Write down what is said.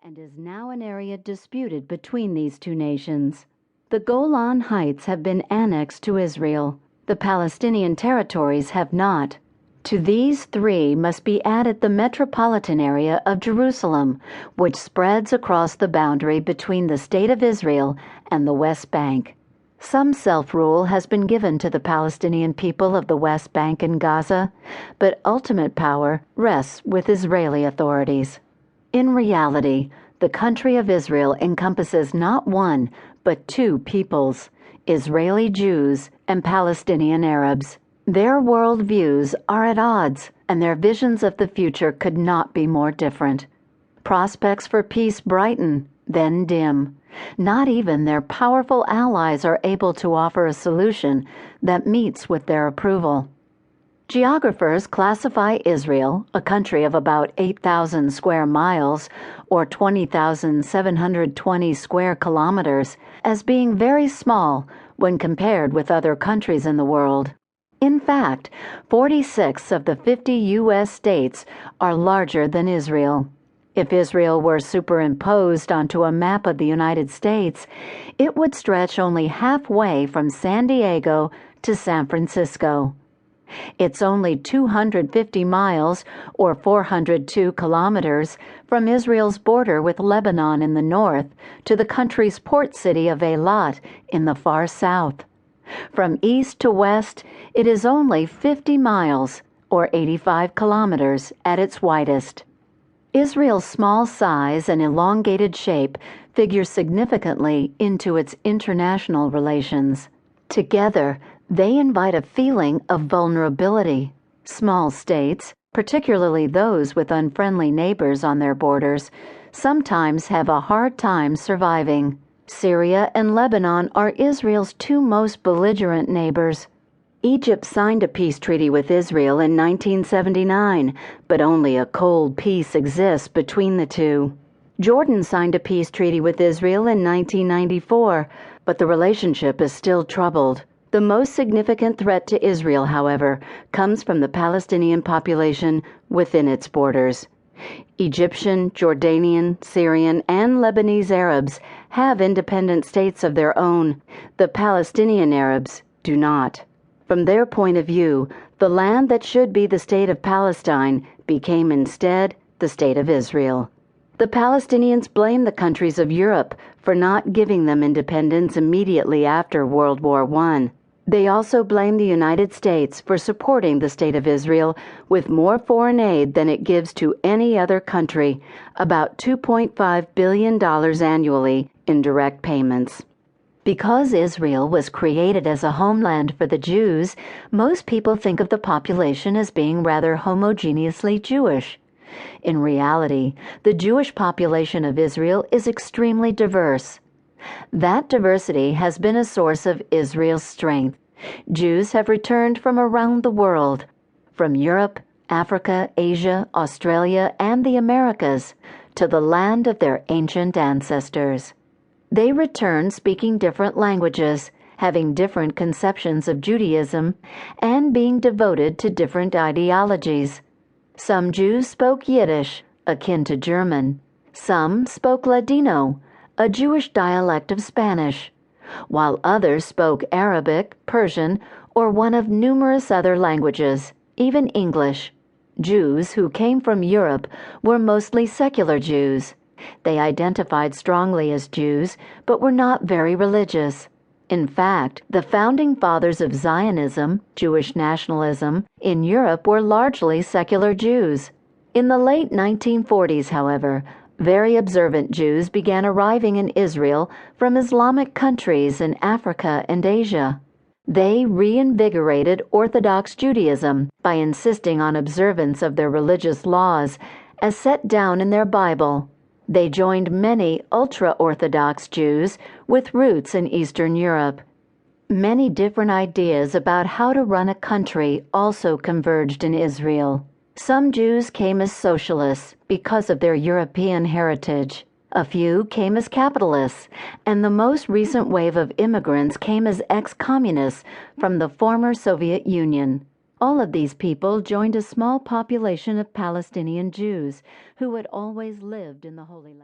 and is now an area disputed between these two nations. The Golan Heights have been annexed to Israel. The Palestinian territories have not. To these three must be added the metropolitan area of Jerusalem, which spreads across the boundary between the State of Israel and the West Bank. Some self-rule has been given to the Palestinian people of the West Bank and Gaza, but ultimate power rests with Israeli authorities. In reality, the country of Israel encompasses not one, but two peoples, Israeli Jews and Palestinian Arabs. Their worldviews are at odds, and their visions of the future could not be more different. Prospects for peace brighten, then dim. Not even their powerful allies are able to offer a solution that meets with their approval. Geographers classify Israel, a country of about 8,000 square miles, or 20,720 square kilometers, as being very small when compared with other countries in the world. In fact, 46 of the 50 U.S. states are larger than Israel. If Israel were superimposed onto a map of the United States, it would stretch only halfway from San Diego to San Francisco. It's only 250 miles, or 402 kilometers, from Israel's border with Lebanon in the north to the country's port city of Eilat in the far south. From east to west, it is only 50 miles, or 85 kilometers, at its widest. Israel's small size and elongated shape figure significantly into its international relations. Together, they invite a feeling of vulnerability. Small states, particularly those with unfriendly neighbors on their borders, sometimes have a hard time surviving. Syria and Lebanon are Israel's two most belligerent neighbors. Egypt signed a peace treaty with Israel in 1979, but only a cold peace exists between the two. Jordan signed a peace treaty with Israel in 1994, but the relationship is still troubled. The most significant threat to Israel, however, comes from the Palestinian population within its borders. Egyptian, Jordanian, Syrian, and Lebanese Arabs have independent states of their own. The Palestinian Arabs do not. From their point of view, the land that should be the state of Palestine became instead the state of Israel. The Palestinians blame the countries of Europe for not giving them independence immediately after World War I. They also blame the United States for supporting the State of Israel with more foreign aid than it gives to any other country, about $2.5 billion annually in direct payments. Because Israel was created as a homeland for the Jews, most people think of the population as being rather homogeneously Jewish. In reality, the Jewish population of Israel is extremely diverse. That diversity has been a source of Israel's strength. Jews have returned from around the world, from Europe, Africa, Asia, Australia, and the Americas, to the land of their ancient ancestors. They return speaking different languages, having different conceptions of Judaism, and being devoted to different ideologies. Some Jews spoke Yiddish, akin to German. Some spoke Ladino, a Jewish dialect of Spanish, while others spoke Arabic, Persian, or one of numerous other languages, even English. Jews who came from Europe were mostly secular Jews. They identified strongly as Jews, but were not very religious. In fact, the founding fathers of Zionism, Jewish nationalism, in Europe were largely secular Jews. In the late 1940s, however, very observant Jews began arriving in Israel from Islamic countries in Africa and Asia. They reinvigorated Orthodox Judaism by insisting on observance of their religious laws as set down in their Bible. They joined many ultra-Orthodox Jews with roots in Eastern Europe. Many different ideas about how to run a country also converged in Israel. Some Jews came as socialists because of their European heritage. A few came as capitalists, and the most recent wave of immigrants came as ex-communists from the former Soviet Union. All of these people joined a small population of Palestinian Jews who had always lived in the Holy Land.